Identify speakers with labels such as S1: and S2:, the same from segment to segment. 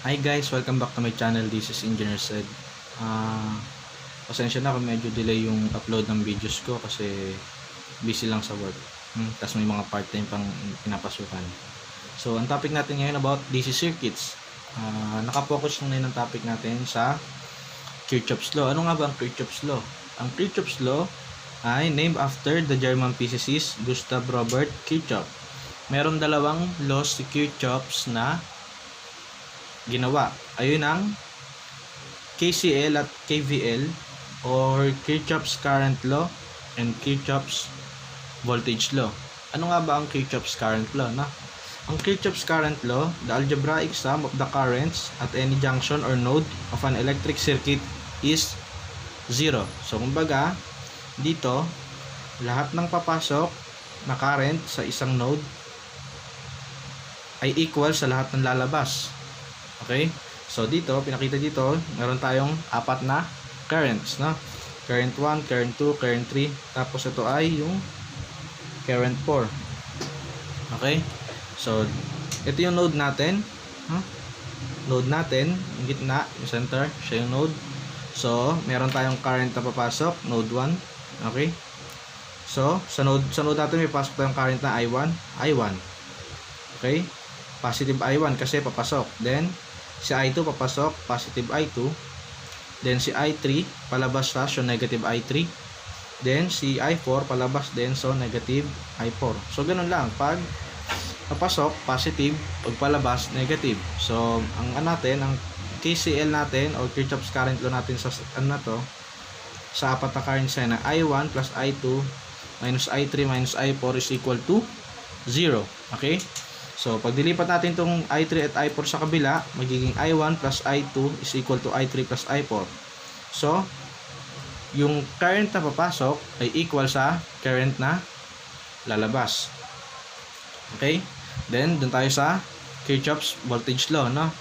S1: Hi guys, welcome back to my channel. This is Engineer Said. Pasensya na kung medyo delay yung upload ng videos ko kasi busy lang sa work. Tapos may mga part-time pang pinapasukan. So, ang topic natin ngayon about DC circuits. Nakafocus na yun ang topic natin sa Kirchhoff's Law. Ano nga ba ang Kirchhoff's Law? Ang Kirchhoff's Law ay named after the German physicist Gustav Robert Kirchhoff. Meron dalawang laws si Kirchhoff's na ginawa. Ayun ang KCL at KVL or Kirchhoff's current law and Kirchhoff's voltage law. Ano nga ba ang Kirchhoff's current law? Ang Kirchhoff's current law, the algebraic sum of the currents at any junction or node of an electric circuit is 0. So kumbaga, dito lahat ng papasok na current sa isang node ay equal sa lahat ng lalabas. Okay? So dito, pinakita dito, meron tayong apat na currents, no? Current 1, current 2, current 3, tapos ito ay yung current 4. Okay? So ito yung node natin, node natin, yung gitna, yung center, siya yung node. So meron tayong current na papasok, node 1. Okay? So sa node natin may pasok tayong current na I1. Okay? Positive I1 kasi papasok. Then si I2 papasok, positive I2. Then si I3 palabas siya, so negative I3. Then si I4 palabas din, so negative I4. So ganun lang, pag papasok positive, pag palabas negative. So ang ang KCL natin o Kirchhoff's current law natin sa sa apat na currents na I1 plus I2 minus I3 minus I4 is equal to 0. Okay? So, pag dilipat natin itong I3 at I4 sa kabila, magiging I1 plus I2 is equal to I3 plus I4. So, yung current na papasok ay equal sa current na lalabas. Okay? Then, dun tayo sa Kirchhoff's voltage law, no?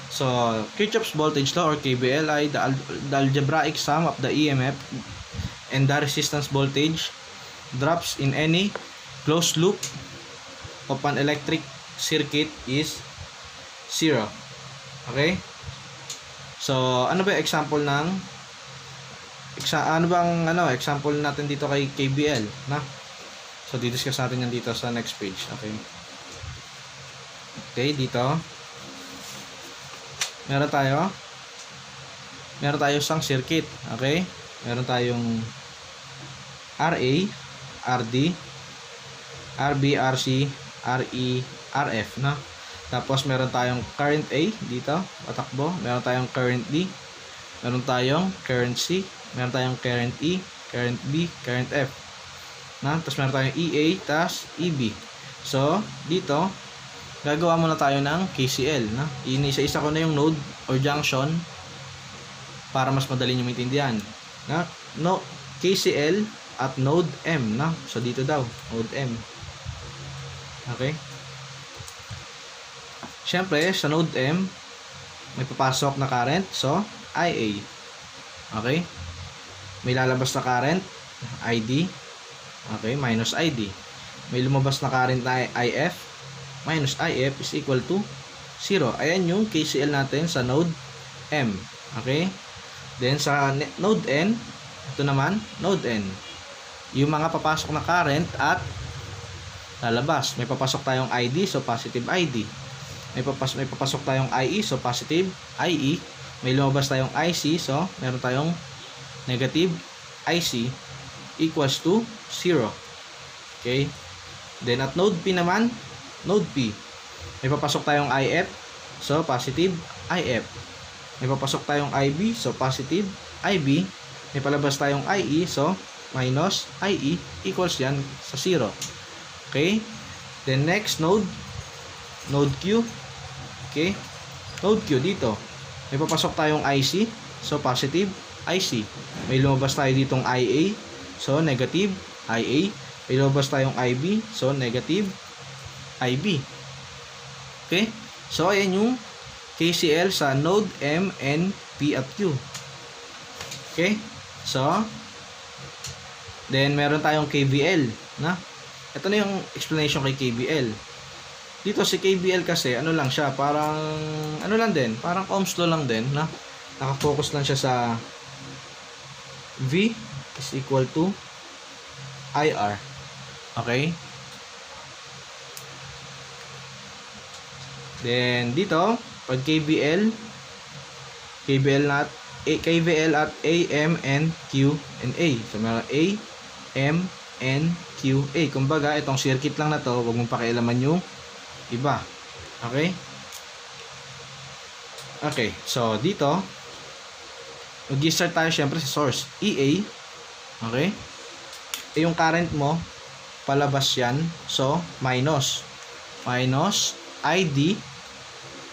S1: So, Kirchhoff's voltage law or KVL ay the algebraic sum of the EMF and the resistance voltage drops in any closed loop of an electric circuit is 0. Okay? So, ano ba yung example ng example natin dito kay KVL, na? So, didiscuss natin yan dito sa next page. Okay? Okay, dito. Meron tayo isang circuit. Okay? Meron tayong RA, RD, RB, RC, RE, RF, na. Tapos meron tayong current A dito, patakbo. Meron tayong current D. Meron tayong current C. Meron tayong current E, current B, current F. Na, tapos meron tayong EA, tas EB. So, dito gagawa muna tayo ng KCL, na. Inisa-isa ko na yung node or junction para mas madali niyo maintindihan. Na, KCL at node M, na. So dito daw, node M. Okay? Siyempre, sa node M, may papasok na current. So, IA. Okay? May lalabas na current, ID. Okay? Minus ID. May lumabas na current na IF. Minus IF is equal to 0. Ayan yung KCL natin sa node M. Okay? Then, sa node N, ito naman, node N. Yung mga papasok na current at lalabas. May papasok tayong ID, so positive ID. May papasok tayong IE, so positive IE. May lumabas tayong IC, so meron tayong negative IC equals to 0. Okay? Then at node P naman, node P. May papasok tayong IF, so positive IF. May papasok tayong IB, so positive IB. May palabas tayong IE, so minus IE equals yan sa 0. Okay? Then next node Q. Okay? Node Q dito. May papasok tayong IC, so positive IC. May lumabas tayo ditong IA, so negative IA. May lumabas tayong IB, so negative IB. Okay? So ayan yung KCL sa node M, N, P at Q. Okay? So then meron tayong KVL, na. Ito na yung explanation kay KVL. Dito si KVL kasi, ano lang siya, parang, ano lang din, parang Ohm's law lang din, na nakafocus lang siya sa V is equal to IR. Okay? Then, dito, pag KVL at A, M, N, Q, and A. So, meron A, M, N, Q, A. Kumbaga, itong circuit lang na to, huwag mong pakialaman yung iba. Okay? Okay, so dito, mag-start tayo syempre sa source. EA, okay? Yung current mo, palabas yan. So, minus ID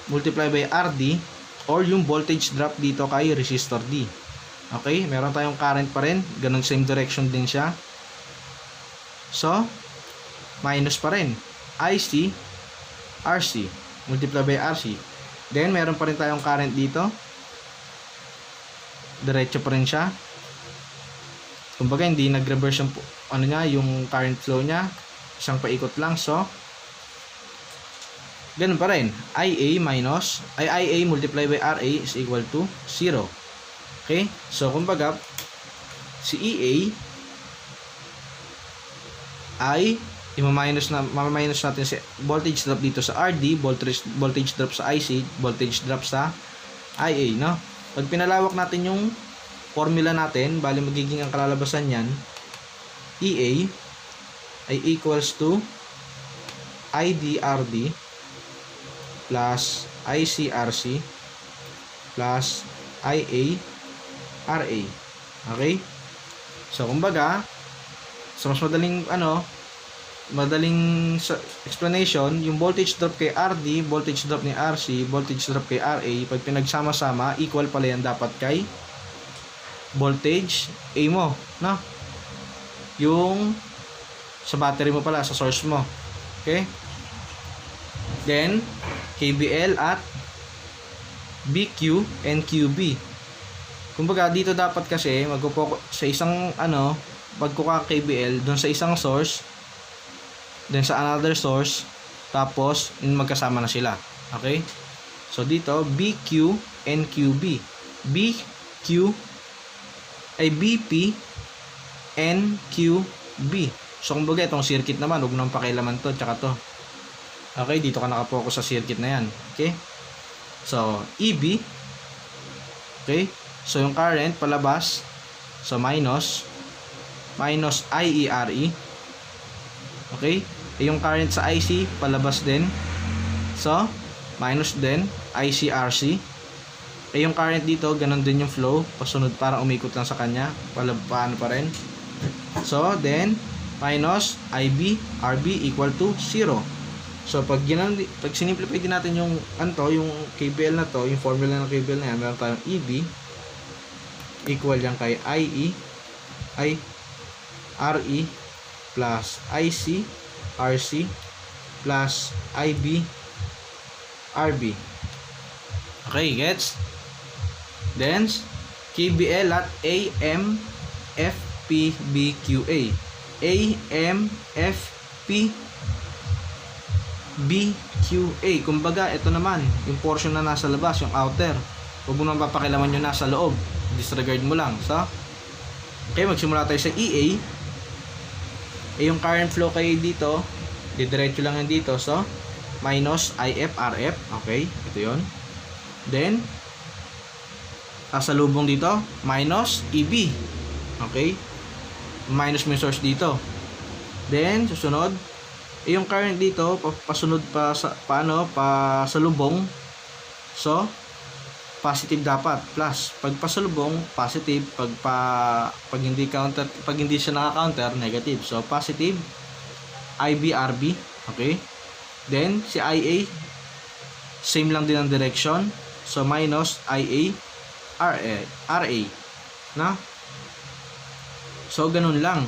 S1: multiply by RD or yung voltage drop dito kay resistor D. Okay? Meron tayong current pa rin. Ganun same direction din siya. So, minus pa rin. IC RC multiply by RC. Then, meron pa rin tayong current dito. Diretso pa rin siya. Kumbaga, hindi nag-reverse yung, yung current flow niya. Isang paikot lang. So, ganun pa rin. IA multiply by RA is equal to 0. Okay? So, kumbaga, si EA ay i-minus natin si voltage drop dito sa RD, voltage drop sa IC, voltage drop sa IA, no? Pag pinalawak natin yung formula natin, bali magiging ang kalalabasan niyan, EA ay equals to IDRD plus ICRC plus IARA. Okay? So, kumbaga, sa mas madaling explanation, yung voltage drop kay RD, voltage drop ni RC, voltage drop kay RA, pag pinagsama-sama, equal pala yan dapat kay voltage A mo, no? Yung sa battery mo pala, sa source mo. Okay? Then, KVL at BQ and QB. Kumbaga, dito dapat kasi magpo-focus sa isang pagkuha KVL doon sa isang source, then sa another source, tapos magkasama na sila. Okay? So dito BQ and QB. BQ ay BP and QB. So kumbaga itong circuit naman, huwag nang pakialaman to tsaka to. Okay, dito ka nakapokus sa circuit na yan. Okay? So EB. Okay? So yung current palabas, so minus IERE. Okay? Yung current sa IC palabas din. So, minus din ICRC. Yung current dito, ganun din yung flow, pasunod para umikot lang sa kanya, paano pa rin. So, then minus IB RB equal to 0. So, pag sinimplify din natin yung yung KVL na to, yung formula ng KVL na yan, meron tayong EB equal yan kay RE plus IC RC plus IB RB. Okay, gets? Then KVL at AMFPBQA. AMFPBQA. Kumbaga, ito naman yung portion na nasa labas, yung outer. Huwag mo naman papakilaman yung nasa loob. Disregard mo lang. So, okay, magsimula tayo sa EA. Yung current flow kayo dito, didiretso lang yan dito. So, minus IFRF. Okay, ito yun. Then, kasalubong dito, minus EB. Okay, minus mo yung source dito. Then, susunod, yung current dito, pasunod pa sa, pasalubong. So, positive dapat, plus pag pasalubong positive, pag hindi siya naka-counter, negative. So positive IBRB. Okay, then si IA same lang din ang direction, so minus IA RA na. So ganun lang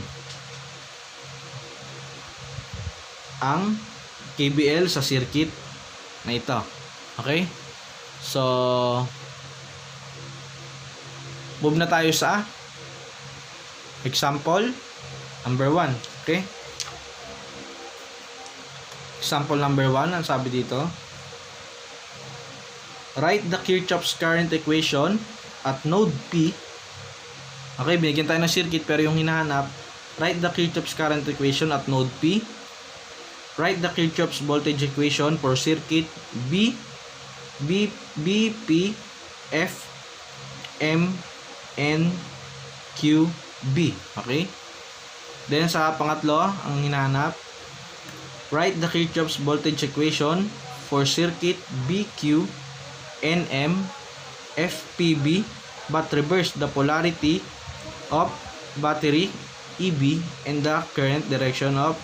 S1: ang KVL sa circuit na ito. Okay, so move na tayo sa example number 1. Okay? Example number 1, ang sabi dito, write the Kirchhoff's current equation at node P. Okay, binigyan tayo ng circuit pero yung hinahanap, write the Kirchhoff's current equation at node P. Write the Kirchhoff's voltage equation for circuit B, P, F, M, N, Q, B. Okay? Then sa pangatlo, ang hinahanap, write the Kirchhoff's voltage equation for circuit BQ, NM, FPB, but reverse the polarity of battery EB and the current direction of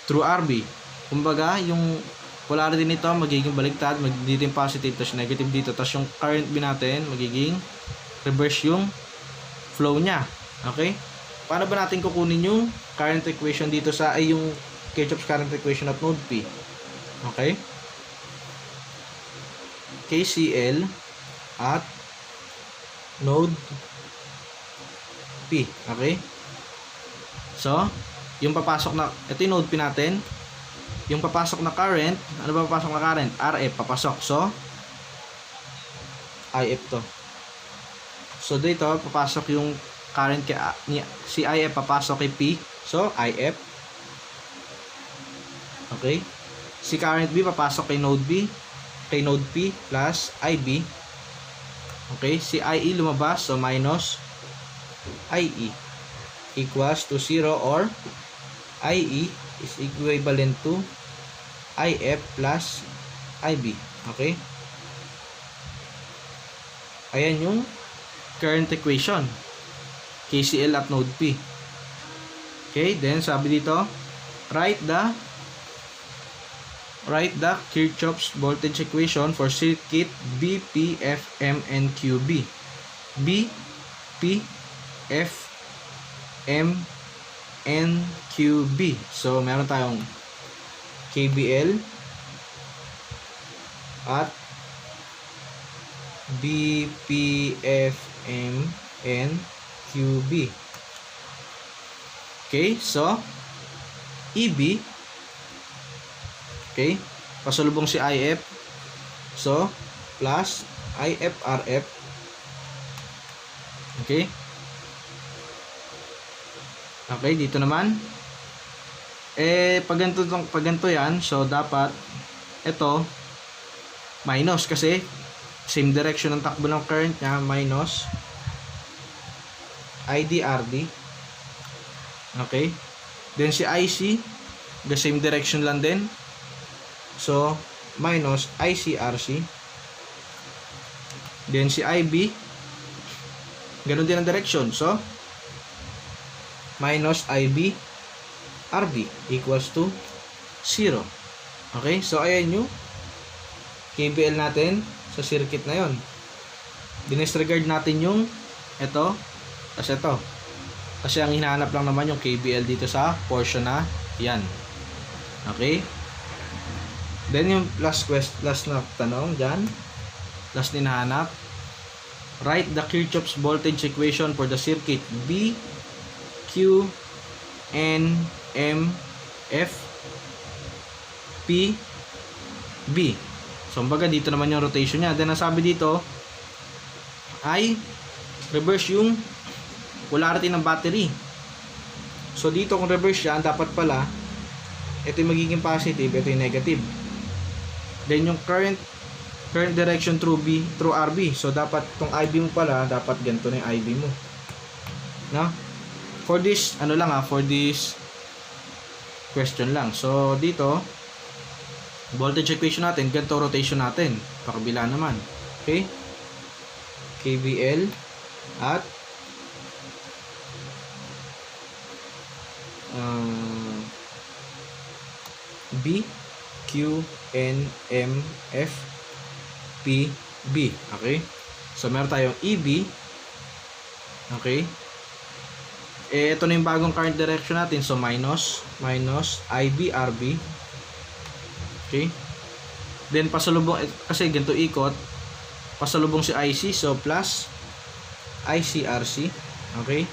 S1: through RB. Kumbaga, yung polarity nito magiging baliktad, magiging positive, tapos negative dito, tapos yung current B natin magiging reverse yung flow niya. Okay? Paano ba natin kukunin yung current equation dito sa yung Kirchhoff's current equation at node P? Okay? KCL at node P. Okay? So, yung papasok na, ito yung node P natin. Yung papasok na current, ano ba papasok na current? RF papasok. So, IF to. So, dito, papasok yung current kay, si IF papasok kay P. So, IF. Okay? Si current B papasok kay node B, kay node P plus IB. Okay? Si IE lumabas, so minus IE equals to 0 or IE is equivalent to IF plus IB. Okay? Ayan yung current equation. KCL at node P. Okay? Then, sabi dito, write the Kirchhoff's voltage equation for circuit B, P, F, M, and Q, B. B, P, F, M, N, Q, B. So, meron tayong KBL at B, P, F, M, N, Q, B. Okay, so EB, okay, pasalubong si IF, so plus IF, RF. Okay. Okay, dito naman pag ganito yan, so dapat ito minus kasi same direction ng takbo ng current niya, minus IDRD. Okay, then si IC the same direction lang din, so minus ICRC. Then si IB ganun din ang direction, so minus IB RB equals to 0. Okay, so ayan yung KVL natin sa circuit na yon. Dinisregard natin yung ito kasi ito, kasi ang hinahanap lang naman yung KVL dito sa portion na yan. Okay, then yung last na tanong dyan, last na hinahanap, write the Kirchhoff's voltage equation for the circuit B, Q, N, M, F, P, B. So, kumbaga dito naman yung rotation niya. Then, ang sabi dito ay reverse yung polarity ng battery. So, dito kung reverse yan, dapat pala ito yung magiging positive, ito yung negative. Then, yung current direction through RB. So, dapat itong IB mo pala, dapat ganito na yung IB mo. No? For this, for this question lang. So, dito, voltage equation natin, ganito rotation natin. Pakabila naman. Okay? KVL at B, Q, N, M, F, P, B. Okay? So, meron tayong EB. Okay? Ito na yung bagong current direction natin. So, minus IB, RB. Okay? Then, pasalubong, kasi ganito ikot, pasalubong si IC. So, plus ICRC. Okay?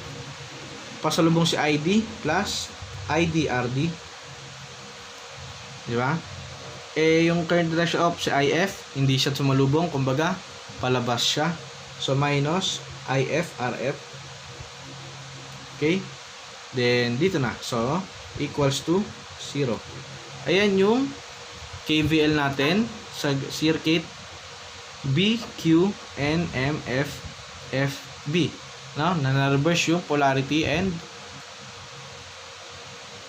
S1: Pasalubong si ID, plus IDRD. Di ba? Eh, yung current direction of si IF, hindi siya sumalubong, kumbaga, palabas siya. So, minus IF, RF. Okay? Then, dito na. So, equals to 0. Ayan yung KVL natin sa circuit B, Q, N, M, F, F, B. No? Na-reverse yung polarity and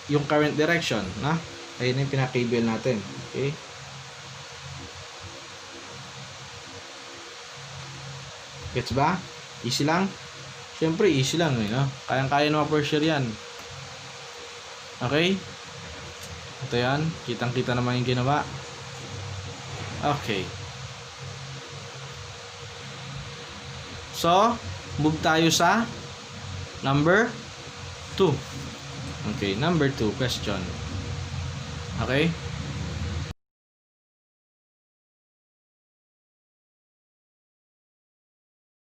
S1: yung current direction. No? Ayan yung pinaka-KVL natin. Okay? Gets ba? Easy lang? Siyempre, easy lang. No? Kayang-kaya naman for sure yan. Okay? Ito yan. Kitang-kita naman yung ginawa. Okay. So, move tayo sa number 2. Okay, number 2 question. Okay?